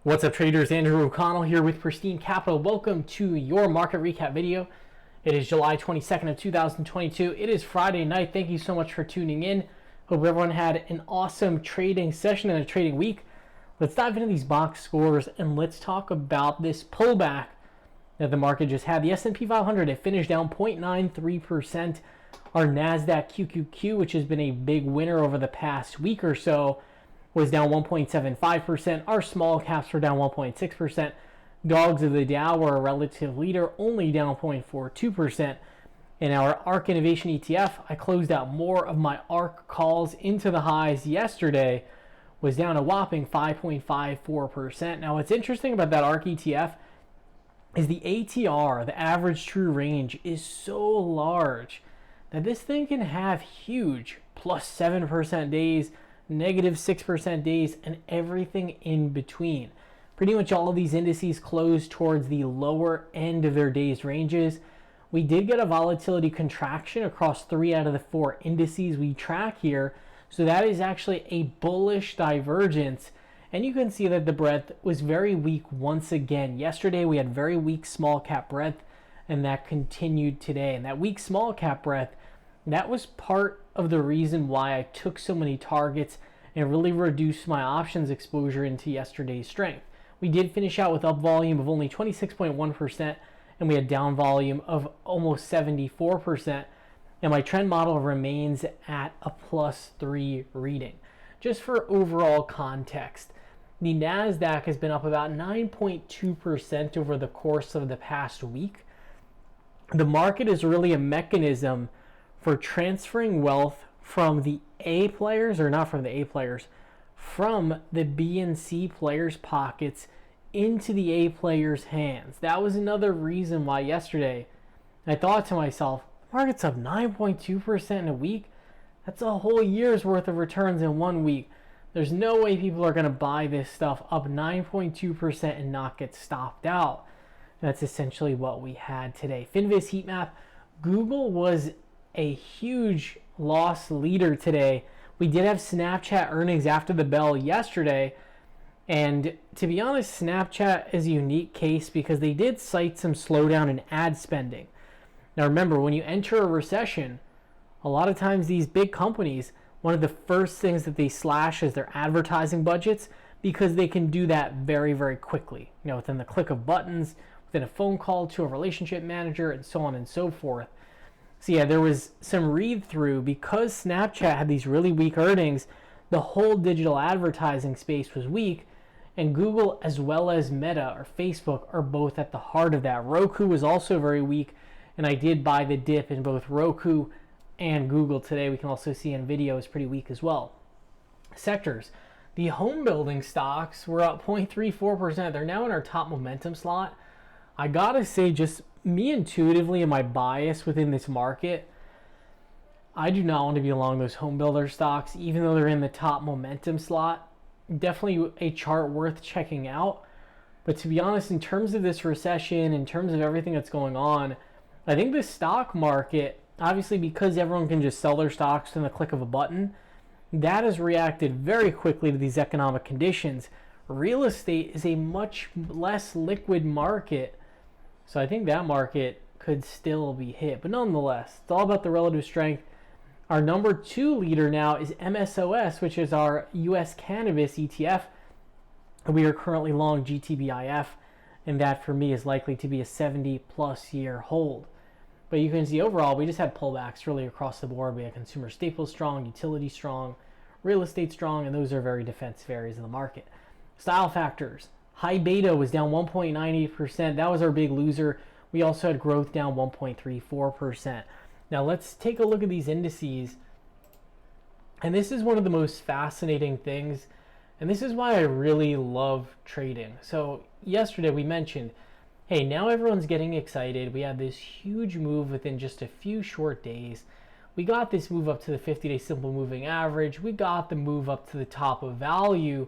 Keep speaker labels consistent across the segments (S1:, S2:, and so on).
S1: What's up, traders? Andrew O'Connell here with Pristine Capital. Welcome to your market recap video. It is July 22nd of 2022. It is Friday night. Thank you so much for tuning in. Hope everyone had an awesome trading session and a trading week. Let's dive into these box scores and let's talk about this pullback that the market just had. The S&P 500, it finished down 0.93%. Our NASDAQ QQQ, which has been a big winner over the past week or so, was down 1.75%. Our small caps were down 1.6%. Dogs of the Dow were a relative leader, only down 0.42%. In our ARK Innovation ETF, I closed out more of my ARK calls into the highs yesterday, was down a whopping 5.54%. Now, what's interesting about that ARK ETF is the ATR, the average true range, is so large that this thing can have huge plus 7% days, negative 6% days, and everything in between. Pretty much all of these indices closed towards the lower end of their days ranges. We did get a volatility contraction across 3 out of the 4 indices we track here, so that is actually a bullish divergence. And you can see that the breadth was very weak once again. Yesterday we had very weak small cap breadth, and that continued today. And that weak small cap breadth, that was part of the reason why I took so many targets and really reduced my options exposure into yesterday's strength. We did finish out with up volume of only 26.1%, and we had down volume of almost 74%. And my trend model remains at a +3 reading. Just for overall context, the NASDAQ has been up about 9.2% over the course of the past week. The market is really a mechanism for transferring wealth from the A players, or not from the A players, from the B and C players' pockets into the A players' hands. That was another reason why yesterday I thought to myself, market's up 9.2% in a week. That's a whole year's worth of returns in 1 week. There's no way people are going to buy this stuff up 9.2% and not get stopped out. That's essentially what we had today. Finviz heat map, Google was a huge loss leader today. We did have Snapchat earnings after the bell yesterday, and to be honest, Snapchat is a unique case because they did cite some slowdown in ad spending. Now remember, when you enter a recession, a lot of times these big companies, one of the first things that they slash is their advertising budgets, because they can do that very, very quickly. You know, within the click of buttons, within a phone call to a relationship manager, and so on and so forth. So yeah, there was some read-through because Snapchat had these really weak earnings. The whole digital advertising space was weak, and Google as well as Meta or Facebook are both at the heart of that. Roku was also very weak, and I did buy the dip in both Roku and Google today. We can also see Nvidia is pretty weak as well. Sectors. The home building stocks were up 0.34%. They're now in our top momentum slot. I gotta say, just me intuitively and my bias within this market, I do not want to be along those home builder stocks, even though they're in the top momentum slot. Definitely a chart worth checking out. But to be honest, in terms of this recession, in terms of everything that's going on, I think the stock market, obviously because everyone can just sell their stocks in the click of a button, that has reacted very quickly to these economic conditions. Real estate is a much less liquid market, so I think that market could still be hit. But nonetheless, it's all about the relative strength. Our number 2 leader now is MSOS, which is our US cannabis ETF. We are currently long GTBIF, and that for me is likely to be a 70+ year hold. But you can see overall, we just had pullbacks really across the board. We had consumer staples strong, utility strong, real estate strong, and those are very defensive areas of the market. Style factors. High beta was down 1.98%. That was our big loser. We also had growth down 1.34%. Now let's take a look at these indices. And this is one of the most fascinating things. And this is why I really love trading. So yesterday we mentioned, hey, now everyone's getting excited. We had this huge move within just a few short days. We got this move up to the 50-day simple moving average. We got the move up to the top of value.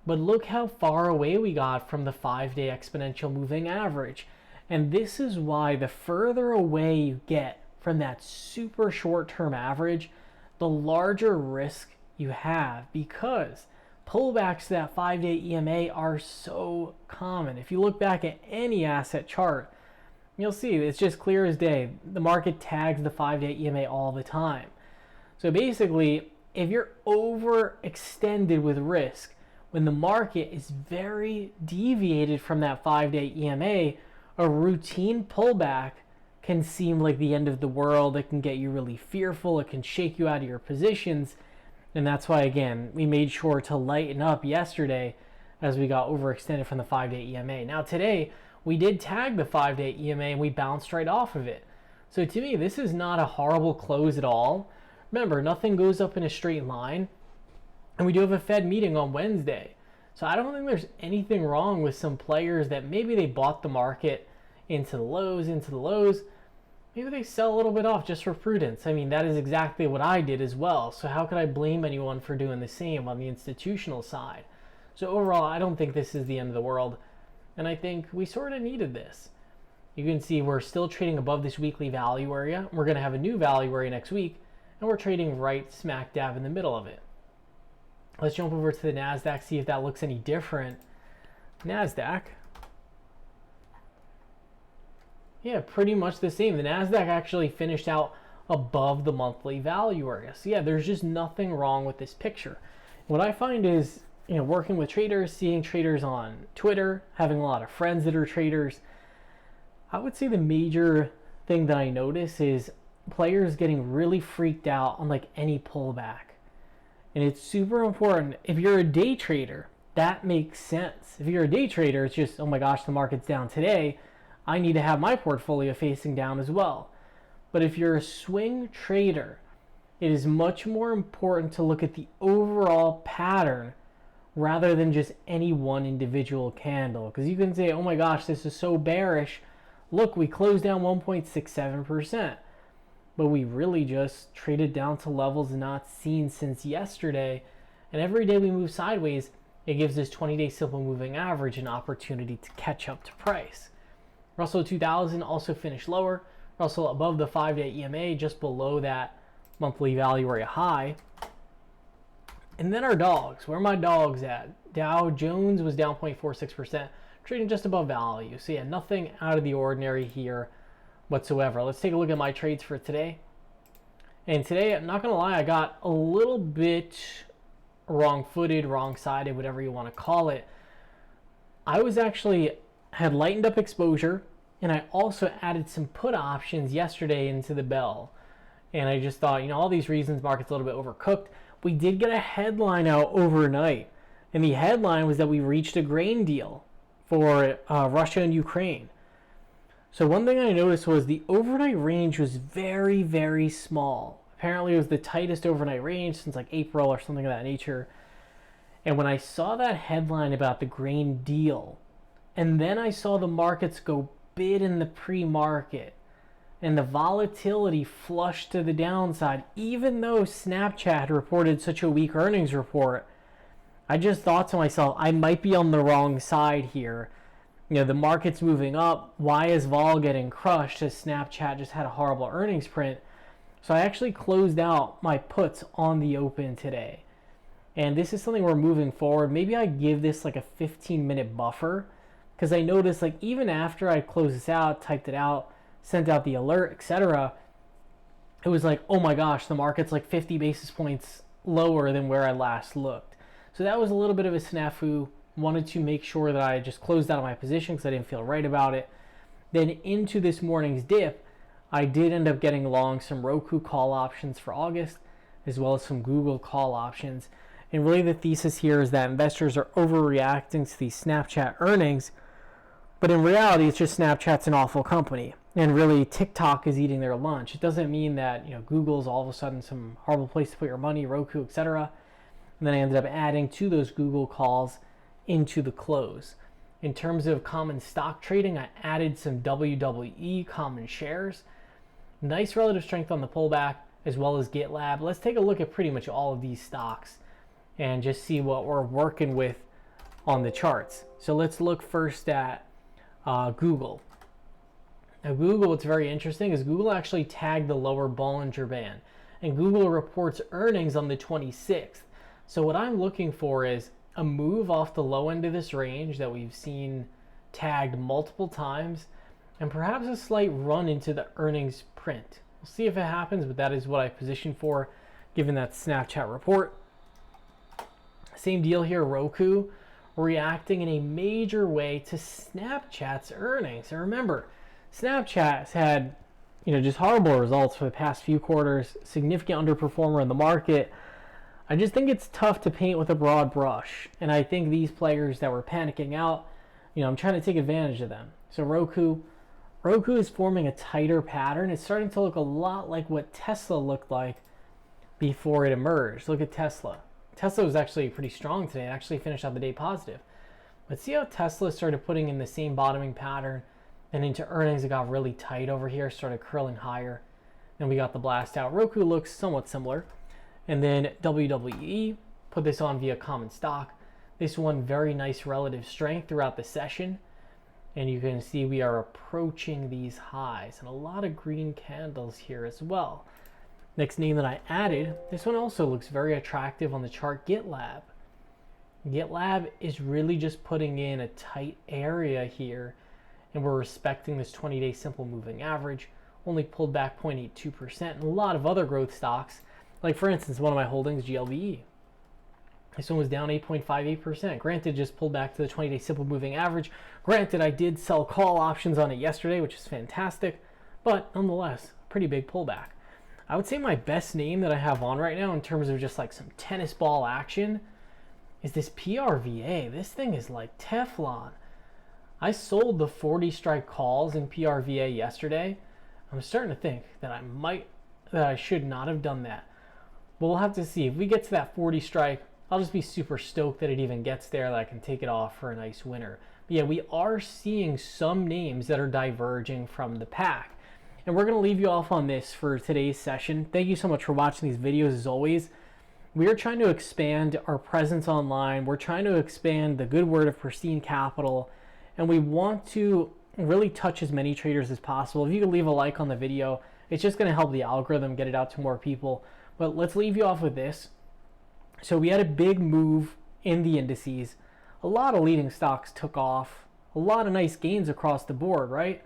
S1: But look how far away we got from the 5-day exponential moving average. And this is why the further away you get from that super short-term average, the larger risk you have, because pullbacks to that 5-day EMA are so common. If you look back at any asset chart, you'll see it's just clear as day. The market tags the 5-day EMA all the time. So basically, if you're overextended with risk, when the market is very deviated from that 5-day EMA, a routine pullback can seem like the end of the world. It can get you really fearful. It can shake you out of your positions. And that's why, again, we made sure to lighten up yesterday as we got overextended from the 5-day EMA. Now today, we did tag the 5-day EMA and we bounced right off of it. So to me, this is not a horrible close at all. Remember, nothing goes up in a straight line. And we do have a Fed meeting on Wednesday. So I don't think there's anything wrong with some players that maybe they bought the market into the lows. Maybe they sell a little bit off just for prudence. I mean, that is exactly what I did as well. So how could I blame anyone for doing the same on the institutional side? So overall, I don't think this is the end of the world. And I think we sort of needed this. You can see we're still trading above this weekly value area. We're going to have a new value area next week. And we're trading right smack dab in the middle of it. Let's jump over to the NASDAQ, see if that looks any different. NASDAQ. Yeah, pretty much the same. The NASDAQ actually finished out above the monthly value area. So yeah, there's just nothing wrong with this picture. What I find is, working with traders, seeing traders on Twitter, having a lot of friends that are traders, I would say the major thing that I notice is players getting really freaked out on like any pullback. And it's super important. If you're a day trader, that makes sense. If you're a day trader, it's just, oh my gosh, the market's down today. I need to have my portfolio facing down as well. But if you're a swing trader, it is much more important to look at the overall pattern rather than just any one individual candle. Because you can say, oh my gosh, this is so bearish. Look, we closed down 1.67%. But we really just traded down to levels not seen since yesterday. And every day we move sideways, it gives this 20-day simple moving average an opportunity to catch up to price. Russell 2000 also finished lower. Russell above the 5-day EMA, just below that monthly value area high. And then our dogs. Where are my dogs at? Dow Jones was down 0.46%, trading just above value. So yeah, nothing out of the ordinary here whatsoever. Let's take a look at my trades for today. And today, I'm not going to lie, I got a little bit wrong-footed, wrong-sided, whatever you want to call it. I had lightened up exposure, and I also added some put options yesterday into the bell. And I just thought, all these reasons, market's a little bit overcooked. We did get a headline out overnight, and the headline was that we reached a grain deal for Russia and Ukraine. So one thing I noticed was the overnight range was very, very small. Apparently it was the tightest overnight range since like April or something of that nature. And when I saw that headline about the grain deal, and then I saw the markets go bid in the pre-market, and the volatility flushed to the downside, even though Snapchat had reported such a weak earnings report, I just thought to myself, I might be on the wrong side here. The market's moving up. Why is vol getting crushed as Snapchat just had a horrible earnings print? So I actually closed out my puts on the open today. And this is something we're moving forward. Maybe I give this like a 15-minute buffer, because I noticed like even after I closed this out, typed it out, sent out the alert, etc., it was like, oh my gosh, the market's like 50 basis points lower than where I last looked. So that was a little bit of a snafu. Wanted to make sure that I just closed out of my position because I didn't feel right about it. Then into this morning's dip, I did end up getting long some Roku call options for August, as well as some Google call options. And really the thesis here is that investors are overreacting to these Snapchat earnings, but in reality, it's just Snapchat's an awful company. And really TikTok is eating their lunch. It doesn't mean that Google's all of a sudden some horrible place to put your money, Roku, etc. And then I ended up adding to those Google calls into the close. In terms of common stock trading, I added some WWE common shares. Nice relative strength on the pullback, as well as GitLab. Let's take a look at pretty much all of these stocks and just see what we're working with on the charts. So let's look first at Google. Now Google, what's very interesting is Google actually tagged the lower Bollinger Band, and Google reports earnings on the 26th. So what I'm looking for is a move off the low end of this range that we've seen tagged multiple times, and perhaps a slight run into the earnings print. We'll see if it happens, but that is what I positioned for given that Snapchat report. Same deal here, Roku reacting in a major way to Snapchat's earnings. And remember, Snapchat's had just horrible results for the past few quarters, significant underperformer in the market. I just think it's tough to paint with a broad brush. And I think these players that were panicking out, I'm trying to take advantage of them. So Roku is forming a tighter pattern. It's starting to look a lot like what Tesla looked like before it emerged. Look at Tesla. Tesla was actually pretty strong today. It actually finished out the day positive. But see how Tesla started putting in the same bottoming pattern, and into earnings it got really tight over here, started curling higher. Then we got the blast out. Roku looks somewhat similar. And then WWE, put this on via common stock. This one very nice relative strength throughout the session. And you can see we are approaching these highs, and a lot of green candles here as well. Next name that I added, this one also looks very attractive on the chart, GitLab. GitLab is really just putting in a tight area here, and we're respecting this 20-day simple moving average, only pulled back 0.82%, and a lot of other growth stocks, like for instance, one of my holdings, GLVE. This one was down 8.58%. Granted, just pulled back to the 20-day simple moving average. Granted, I did sell call options on it yesterday, which is fantastic, but nonetheless, pretty big pullback. I would say my best name that I have on right now in terms of just like some tennis ball action is this PRVA. This thing is like Teflon. I sold the 40 strike calls in PRVA yesterday. I'm starting to think that I should not have done that. But we'll have to see. If we get to that 40 strike, I'll just be super stoked that it even gets there, that I can take it off for a nice winner. But yeah, we are seeing some names that are diverging from the pack. And we're going to leave you off on this for today's session. Thank you so much for watching these videos as always. We are trying to expand our presence online. We're trying to expand the good word of Pristine Capital. And we want to really touch as many traders as possible. If you could leave a like on the video, it's just going to help the algorithm get it out to more people. But let's leave you off with this. So we had a big move in the indices. A lot of leading stocks took off. A lot of nice gains across the board, right?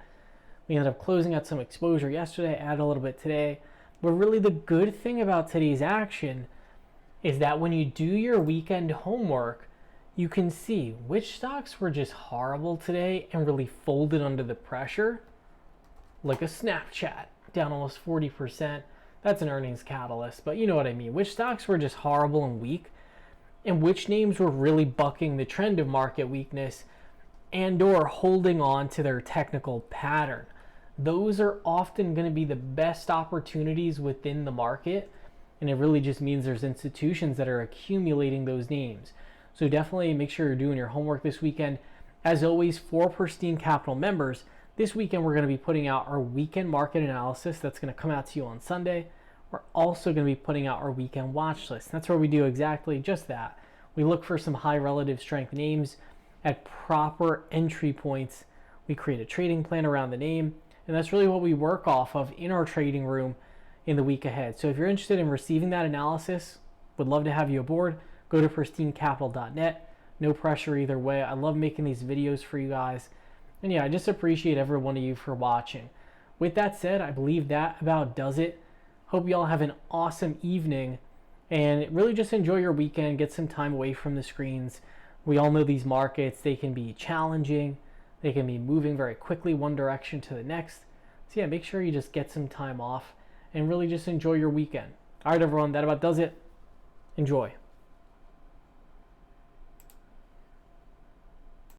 S1: We ended up closing out some exposure yesterday, added a little bit today. But really the good thing about today's action is that when you do your weekend homework, you can see which stocks were just horrible today and really folded under the pressure. Like a Snapchat, down almost 40%. That's an earnings catalyst, but you know what I mean. Which stocks were just horrible and weak, and which names were really bucking the trend of market weakness and or holding on to their technical pattern. Those are often going to be the best opportunities within the market, and it really just means there's institutions that are accumulating those names. So definitely make sure you're doing your homework this weekend. As always, for Pristine Capital members, this weekend we're going to be putting out our weekend market analysis that's going to come out to you on Sunday. We're also going to be putting out our weekend watch list. That's where we do exactly just that. We look for some high relative strength names at proper entry points. We create a trading plan around the name, and that's really what we work off of in our trading room in the week ahead. So if you're interested in receiving that analysis, would love to have you aboard. Go to pristinecapital.net. No pressure either way. I love making these videos for you guys. And yeah, I just appreciate every one of you for watching. With that said, I believe that about does it. Hope you all have an awesome evening, and really just enjoy your weekend. Get some time away from the screens. We all know these markets, they can be challenging. They can be moving very quickly one direction to the next. So yeah, make sure you just get some time off and really just enjoy your weekend. All right, everyone, that about does it. Enjoy.